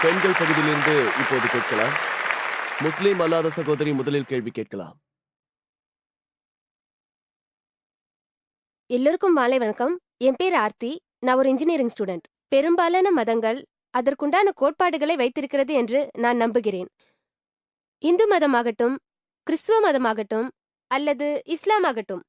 பெண்கள் பகுதியிலிருந்து இப்போது கேட்கலாம். முஸ்லிம் அல்லாத சகோதரி முதலில் கேள்வி கேட்கலாம். எல்லோருக்கும் மாலை வணக்கம். என் பேர் ஆர்த்தி. நான் ஒரு இன்ஜினியரிங் ஸ்டூடெண்ட். பெரும்பாலான மதங்கள் அதற்குண்டான கோட்பாடுகளை வைத்திருக்கிறது என்று நான் நம்புகிறேன். இந்து மதமாகட்டும், கிறிஸ்துவ மதமாகட்டும் அல்லது இஸ்லாம் ஆகட்டும்,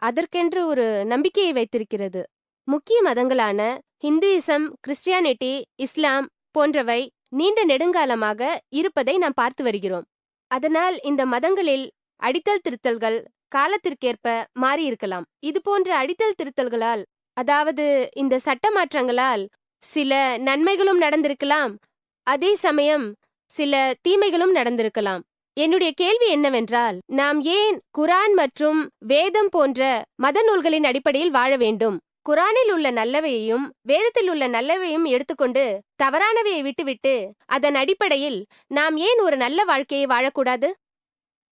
அதற்கென்று ஒரு நம்பிக்கையை வைத்திருக்கிறது. முக்கிய மதங்களான ஹிந்துயிசம், கிறிஸ்டியானிட்டி, இஸ்லாம் போன்றவை நீண்ட நெடுங்காலமாக இருப்பதை நாம் பார்த்து வருகிறோம். அதனால் இந்த மதங்களில் அடித்தல் திருத்தல்கள் காலத்திற்கேற்ப மாறியிருக்கலாம். இது போன்ற அடித்தல் திருத்தல்களால், அதாவது இந்த சட்ட மாற்றங்களால் சில நன்மைகளும் நடந்திருக்கலாம், அதே சமயம் சில தீமைகளும் நடந்திருக்கலாம். என்னுடைய கேள்வி என்னவென்றால், நாம் ஏன் குரான் மற்றும் வேதம் போன்ற மத நூல்களின் அடிப்படையில் வாழ வேண்டும்? குரானில் உள்ள நல்லவையையும் வேதத்தில் உள்ள நல்லவையும் எடுத்துக்கொண்டு தவறானவையை விட்டுவிட்டு அதன் அடிப்படையில் நாம் ஏன் ஒரு நல்ல வாழ்க்கையை வாழக்கூடாது?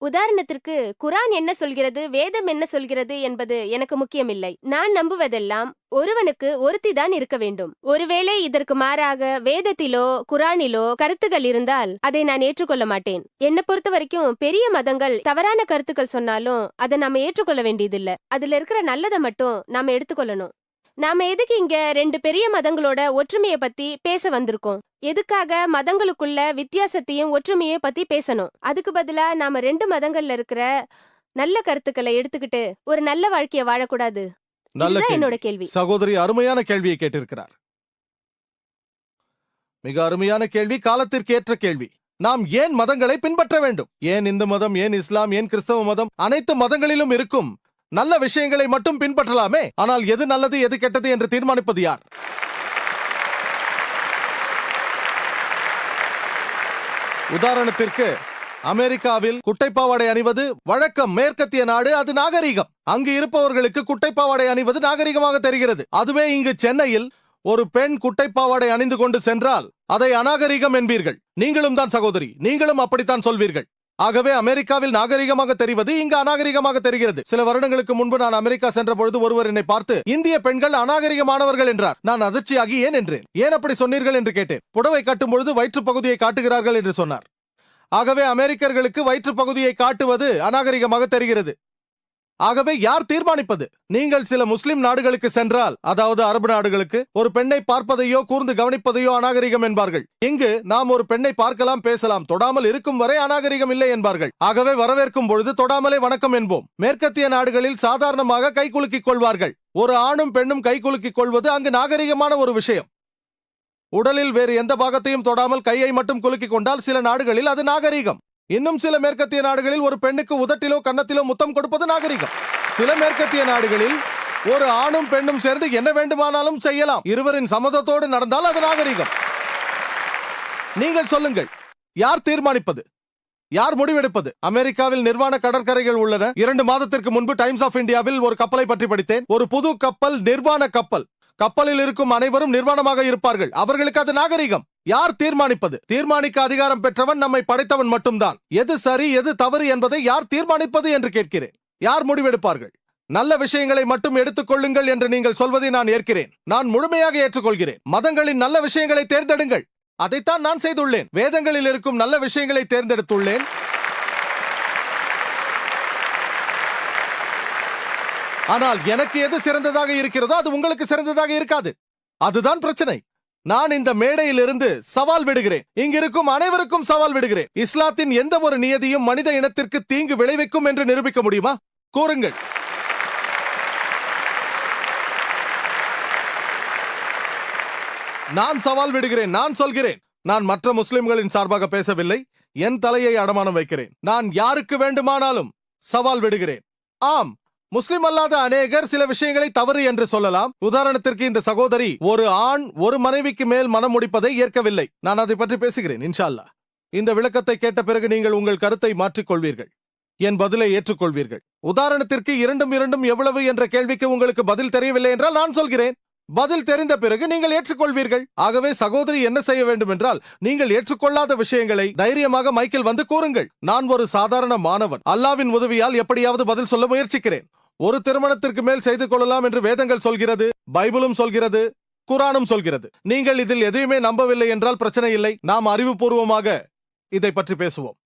உதாரணத்திற்கு, குரான் என்ன சொல்கிறது, வேதம் என்ன சொல்கிறது என்பது எனக்கு முக்கியமில்லை. நான் நம்புவதெல்லாம் ஒருவனுக்கு ஒருத்திதான் இருக்க வேண்டும். ஒருவேளை இதற்கு மாறாக வேதத்திலோ குரானிலோ கருத்துக்கள் இருந்தால் அதை நான் ஏற்றுக்கொள்ள மாட்டேன். என்னை பொறுத்த வரைக்கும் பெரிய மதங்கள் தவறான கருத்துக்கள் சொன்னாலும் அதை நாம ஏற்றுக்கொள்ள வேண்டியதில்லை. அதுல இருக்கிற நல்லதை மட்டும் நாம எடுத்துக்கொள்ளணும். நாம எதுக்கு இங்க ரெண்டு பெரிய மதங்களோட ஒற்றுமையை பத்தி பேச வந்திருக்கோம்? எதுக்காக மதங்களுக்குள்ள வித்தியாசத்தையும் ஒற்றுமையை பத்தி பேசணும்? அதுக்கு பதிலா நாம ரெண்டு மதங்கள்ல இருக்கிற நல்ல கருத்துக்களை எடுத்துக்கிட்டு ஒரு நல்ல வாழ்க்கைய வாழக்கூடாது? இதுதான் என்னோட கேள்வி. சகோதரி அருமையான கேள்வியை கேட்டிருக்கிறார். மிக அருமையான கேள்வி, காலத்திற்கு ஏற்ற கேள்வி. நாம் ஏன் மதங்களை பின்பற்ற வேண்டும்? ஏன் இந்து மதம், ஏன் இஸ்லாம், ஏன் கிறிஸ்தவ மதம்? அனைத்து மதங்களிலும் இருக்கும் நல்ல விஷயங்களை மட்டும் பின்பற்றலாமே. ஆனால் எது நல்லது எது கெட்டது என்று தீர்மானிப்பது யார்? உதாரணத்திற்கு, அமெரிக்காவில் குட்டைப்பாவாடை அணிவது வழக்கம். மேற்கத்திய நாடு, அது நாகரீகம். அங்கு இருப்பவர்களுக்கு குட்டைப்பாவாடை அணிவது நாகரீகமாக தெரிகிறது. அதுவே இங்கு சென்னையில் ஒரு பெண் குட்டைப்பாவாடை அணிந்து கொண்டு சென்றால் அதை அநாகரீகம் என்பீர்கள். நீங்களும் தான் சகோதரி, நீங்களும் அப்படித்தான் சொல்வீர்கள். ஆகவே அமெரிக்காவில் நாகரிகமாக தெரிவது இங்கு அநாகரிகமாக தெரிகிறது. சில வருடங்களுக்கு முன்பு நான் அமெரிக்கா சென்ற பொழுது ஒருவர் என்னை பார்த்து, இந்திய பெண்கள் அநாகரிகமானவர்கள் என்றார். நான் அதிர்ச்சியாகி ஏன் என்றேன். ஏன் அப்படி சொன்னீர்கள் என்று கேட்டேன். புடவை காட்டும் பொழுது வயிற்று பகுதியை காட்டுகிறார்கள் என்று சொன்னார். ஆகவே அமெரிக்கர்களுக்கு வயிற்று பகுதியை காட்டுவது அநாகரிகமாக தெரிகிறது. ஆகவே யார் தீர்மானிப்பது? நீங்கள் சில முஸ்லிம் நாடுகளுக்கு சென்றால், அதாவது அரபு நாடுகளுக்கு, ஒரு பெண்ணை பார்ப்பதையோ கூர்ந்து கவனிப்பதையோ அநாகரிகம் என்பார்கள். இங்கு நாம் ஒரு பெண்ணை பார்க்கலாம், பேசலாம், தொடாமல் இருக்கும் வரை அநாகரிகம் இல்லை என்பார்கள். ஆகவே வரவேற்கும் பொழுது தொடாமலே வணக்கம் என்போம். மேற்கத்திய நாடுகளில் சாதாரணமாக கை குலுக்கிக் கொள்வார்கள். ஒரு ஆணும் பெண்ணும் கை குலுக்கிக் கொள்வது அங்கு நாகரிகமான ஒரு விஷயம். உடலில் வேறு எந்த பாகத்தையும் தொடாமல் கையை மட்டும் குலுக்கிக் கொண்டால் சில நாடுகளில் அது நாகரிகம். இன்னும் சில மேற்கத்திய நாடுகளில் ஒரு பெண்ணுக்கு உதட்டிலோ கன்னத்திலோ முத்தம் கொடுப்பது நாகரிகம். சில மேற்கத்திய நாடுகளில் ஒரு ஆணும் பெண்ணும் சேர்ந்து என்ன வேண்டுமானாலும் செய்யலாம். இருவரின் சம்மதத்தோடு நடந்தால் அது நாகரிகம். நீங்கள் சொல்லுங்கள், யார் தீர்மானிப்பது? யார் முடிவெடுப்பது? அமெரிக்காவில் நிர்வாண கடற்கரைகள் உள்ளன. 2 மாதத்திற்கு முன்பு டைம்ஸ் ஆஃப் இந்தியாவில் ஒரு கப்பலை பற்றி படித்தேன். ஒரு புது கப்பல், நிர்வாண கப்பல். கப்பலில் இருக்கும் அனைவரும் நிர்வாணமாக இருப்பார்கள். அவர்களுக்கு அது நாகரிகம். யார் தீர்மானிப்பது? தீர்மானிக்க அதிகாரம் பெற்றவன் நம்மை படைத்தவன் மட்டும்தான். எது சரி எது தவறு என்பதை யார் தீர்மானிப்பது என்று கேட்கிறேன். யார் முடிவெடுப்பார்கள்? நல்ல விஷயங்களை மட்டும் எடுத்துக் கொள்ளுங்கள் என்று நீங்கள் சொல்வதை நான் ஏற்கிறேன். நான் முழுமையாக ஏற்றுக்கொள்கிறேன். மதங்களின் நல்ல விஷயங்களை தேர்ந்தெடுங்கள். அதைத்தான் நான் செய்துள்ளேன். வேதங்களில் இருக்கும் நல்ல விஷயங்களை தேர்ந்தெடுத்துள்ளேன். ஆனால் எனக்கு எது சிறந்ததாக இருக்கிறதோ அது உங்களுக்கு சிறந்ததாக இருக்காது. அதுதான் பிரச்சனை. நான் இந்த மேடையில் இருந்து சவால் விடுகிறேன். இங்கிருக்கும் அனைவருக்கும் சவால் விடுகிறேன். இஸ்லாத்தின் எந்த ஒரு நியதியும் மனித இனத்திற்கு தீங்கு விளைவிக்கும் என்று நிரூபிக்க முடியுமா? கூறுங்கள். நான் சவால் விடுகிறேன். நான் சொல்கிறேன். நான் மற்ற முஸ்லிம்களின் சார்பாக பேசவில்லை. என் தலையை அடமானம் வைக்கிறேன். நான் யாருக்கு வேண்டுமானாலும் சவால் விடுகிறேன். ஆம், முஸ்லிம் அல்லாத அநேகர் சில விஷயங்களை தவறு என்று சொல்லலாம். உதாரணத்திற்கு, இந்த சகோதரி ஒரு ஆண் ஒரு மனைவிக்கு மேல் மனம் முடிப்பதை ஏற்கவில்லை. நான் அதை பற்றி பேசுகிறேன் இன்ஷா அல்லாஹ். இந்த விளக்கத்தை கேட்ட பிறகு நீங்கள் உங்கள் கருத்தை மாற்றிக் கொள்வீர்கள். என் பதிலை ஏற்றுக்கொள்வீர்கள். உதாரணத்திற்கு, இரண்டும் எவ்வளவு என்ற கேள்விக்கு உங்களுக்கு பதில் தெரியவில்லை என்றால் நான் சொல்கிறேன். பதில் தெரிந்த பிறகு நீங்கள் ஏற்றுக்கொள்வீர்கள். ஆகவே சகோதரி என்ன செய்ய வேண்டும் என்றால், நீங்கள் ஏற்றுக்கொள்ளாத விஷயங்களை தைரியமாக மைக்கில் வந்து கூறுங்கள். நான் ஒரு சாதாரண மாணவன். அல்லாவின் உதவியால் எப்படியாவது பதில் சொல்ல முயற்சிக்கிறேன். ஒரு திருமணத்திற்கு மேல் செய்து கொள்ளலாம் என்று வேதங்கள் சொல்கிறது, பைபிளும் சொல்கிறது. குரானும் சொல்கிறது. நீங்கள் இதில் எதையுமே நம்பவில்லை என்றால் பிரச்சனை இல்லை. நாம் அறிவுபூர்வமாக இதை பற்றி பேசுவோம்.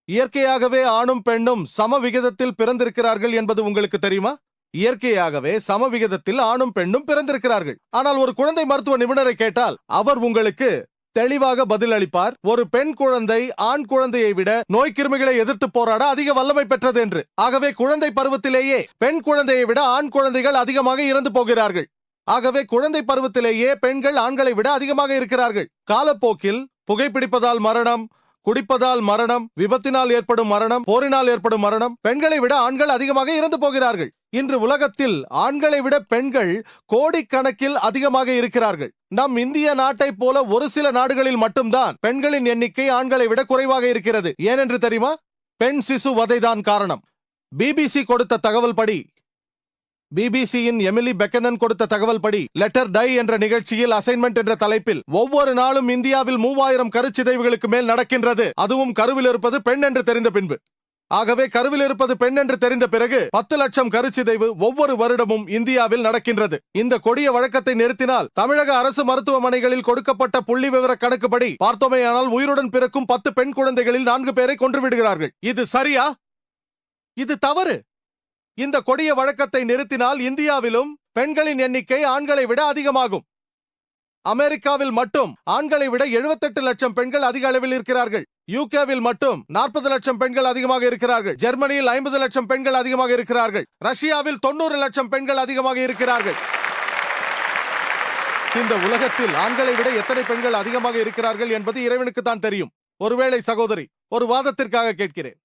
இயற்கையாகவே ஆணும் பெண்ணும் சம விகிதத்தில் பிறந்திருக்கிறார்கள் என்பது உங்களுக்கு தெரியுமா? இயற்கையாகவே சம விகிதத்தில் ஆணும் பெண்ணும் பிறந்திருக்கிறார்கள். ஆனால் ஒரு குழந்தை மருத்துவ நிபுணரை கேட்டால் அவர் உங்களுக்கு தெளிவாக பதில் அளிப்பார், ஒரு பெண் குழந்தை ஆண் குழந்தையை விட நோய் கிருமிகளை எதிர்த்து போராட அதிக வல்லமை பெற்றது என்று. ஆகவே குழந்தை பருவத்திலேயே பெண் குழந்தையை விட ஆண் குழந்தைகள் அதிகமாக இறந்து போகிறார்கள். ஆகவே குழந்தை பருவத்திலேயே பெண்கள் ஆண்களை விட அதிகமாக இருக்கிறார்கள். காலப்போக்கில் புகைப்பிடிப்பதால் மரணம், குடிப்பதால் மரணம், விபத்தினால் ஏற்படும் மரணம், போரினால் ஏற்படும் மரணம், பெண்களை விட ஆண்கள் அதிகமாக இறந்து போகிறார்கள். இன்று உலகத்தில் ஆண்களை விட பெண்கள் கோடிக்கணக்கில் அதிகமாக இருக்கிறார்கள். நம் இந்திய நாட்டை போல ஒரு சில நாடுகளில் மட்டும்தான் பெண்களின் எண்ணிக்கை ஆண்களை விட குறைவாக இருக்கிறது. ஏனென்று தெரியுமா? பெண் சிசு வதைதான் காரணம். பிபிசி கொடுத்த தகவல் படி, பிபிசியின் எமிலி பெக்கனன் கொடுத்த தகவல் படி, லெட்டர் டை என்ற நிகழ்ச்சியில் அசைன்மெண்ட் என்ற தலைப்பில் ஒவ்வொரு நாளும் இந்தியாவில் 3000 கருச்சிதைவுகளுக்கு மேல் நடக்கின்றது. அதுவும் கருவில் இருப்பது பெண் என்று தெரிந்த பின்பு. ஆகவே கருவில் இருப்பது பெண் என்று தெரிந்த பிறகு 10 லட்சம் கருச்சிதைவு ஒவ்வொரு வருடமும் இந்தியாவில் நடக்கின்றது. இந்த கொடிய வழக்கத்தை நிறுத்தினால் தமிழக அரசு மருத்துவமனைகளில் கொடுக்கப்பட்ட புள்ளி விவர கணக்குப்படி பார்த்தோமேயானால் உயிருடன் பிறக்கும் 10 பெண் குழந்தைகளில் 4 பேரை கொன்று விடுகிறார்கள். இது சரியா? இது தவறு. இந்த கொடிய வழக்கத்தை நிறுத்தினால் இந்தியாவிலும் பெண்களின் எண்ணிக்கை ஆண்களை விட அதிகமாகும். அமெரிக்காவில் மட்டும் ஆண்களை விட 78 லட்சம் பெண்கள் அதிக அளவில் இருக்கிறார்கள். யூகேவில் மட்டும் 40 லட்சம் பெண்கள் அதிகமாக இருக்கிறார்கள். ஜெர்மனியில் 50 லட்சம் பெண்கள் அதிகமாக இருக்கிறார்கள். ரஷ்யாவில் 90 லட்சம் பெண்கள் அதிகமாக இருக்கிறார்கள். இந்த உலகத்தில் ஆண்களை விட எத்தனை பெண்கள் அதிகமாக இருக்கிறார்கள் என்பது இறைவனுக்கு தான் தெரியும். ஒருவேளை சகோதரி, ஒரு வாதத்திற்காக கேட்கிறேன்,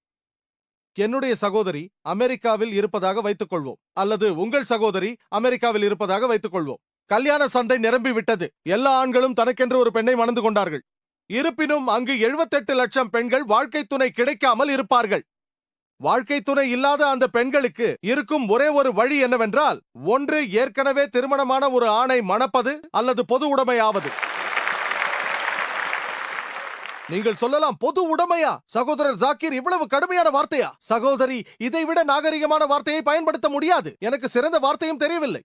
என்னுடைய சகோதரி அமெரிக்காவில் இருப்பதாக வைத்துக் கொள்வோம், அல்லது உங்கள் சகோதரி அமெரிக்காவில் இருப்பதாக வைத்துக் கொள்வோம். கல்யாண சந்தை நிரம்பி விட்டது. எல்லா ஆண்களும் தனக்கென்று ஒரு பெண்ணை மணந்து கொண்டார்கள். இருப்பினும் அங்கு 78 லட்சம் பெண்கள் வாழ்க்கை துணை கிடைக்காமல் இருப்பார்கள். வாழ்க்கை துணை இல்லாத அந்த பெண்களுக்கு இருக்கும் ஒரே ஒரு வழி என்னவென்றால், ஒன்று ஏற்கனவே திருமணமான ஒரு ஆணை மணப்பது, அல்லது பொது உடைமையாவது. நீங்கள் சொல்லலாம், பொது உடைமையா? சகோதரர் ஜாக்கிர், இவ்வளவு கடுமையான வார்த்தையா? சகோதரி, இதைவிட நாகரிகமான வார்த்தையை பயன்படுத்த முடியாது. எனக்கு சிறந்த வார்த்தையும் தெரியவில்லை.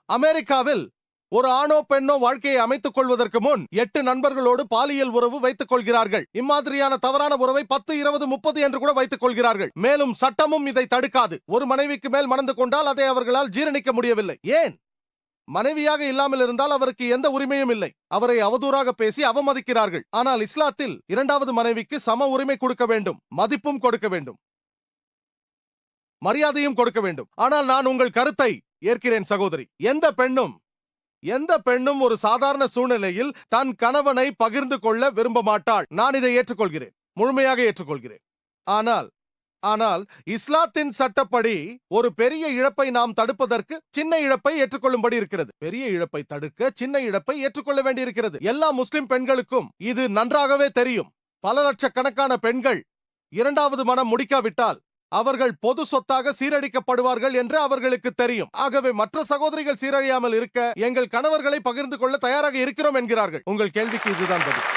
அமெரிக்காவில் ஒரு ஆணோ பெண்ணோ வாழ்க்கையை அமைத்துக் கொள்வதற்கு முன் 8 நண்பர்களோடு பாலியல் உறவு வைத்துக் கொள்கிறார்கள். இம்மாதிரியான தவறான உறவை 10, 20, 30 என்று கூட வைத்துக் கொள்கிறார்கள். மேலும் சட்டமும் இதை தடுக்காது. ஒரு மனைவிக்கு மேல் மணந்து கொண்டால் அதை அவர்களால் ஜீரணிக்க முடியவில்லை. ஏன்? மனைவியாக இல்லாமல் இருந்தால் அவருக்கு எந்த உரிமையும் இல்லை. அவரை அவதூறாக பேசி அவமதிக்கிறார்கள். ஆனால் இஸ்லாத்தில் 2வது மனைவிக்கு சம உரிமை கொடுக்க வேண்டும், மதிப்பும் கொடுக்க வேண்டும், மரியாதையும் கொடுக்க வேண்டும். ஆனால் நான் உங்கள் கருத்தை ஏற்கிறேன் சகோதரி. எந்த பெண்ணும் ஒரு சாதாரண சூழ்நிலையில் தன் கணவனை பகிர்ந்து கொள்ள விரும்ப மாட்டாள். நான் இதை ஏற்றுக்கொள்கிறேன், முழுமையாக ஏற்றுக்கொள்கிறேன். ஆனால் இஸ்லாத்தின் சட்டப்படி ஒரு பெரிய இழப்பை நாம் தடுப்பதற்கு சின்ன இழப்பை ஏற்றுக்கொள்ளும்படி இருக்கிறது. பெரிய இழப்பை தடுக்க சின்ன இழப்பை ஏற்றுக்கொள்ள வேண்டியிருக்கிறது. எல்லா முஸ்லிம் பெண்களுக்கும் இது நன்றாகவே தெரியும். பல லட்சக்கணக்கான பெண்கள் 2வது மனம் முடிக்காவிட்டால் அவர்கள் பொது சொத்தாக சீரழிக்கப்படுவார்கள் என்று அவர்களுக்கு தெரியும். ஆகவே மற்ற சகோதரிகள் சீரழியாமல் இருக்க எங்கள் கணவர்களை பகிர்ந்து கொள்ள தயாராக இருக்கிறோம் என்கிறார்கள். உங்கள் கேள்விக்கு இதுதான் பதில்.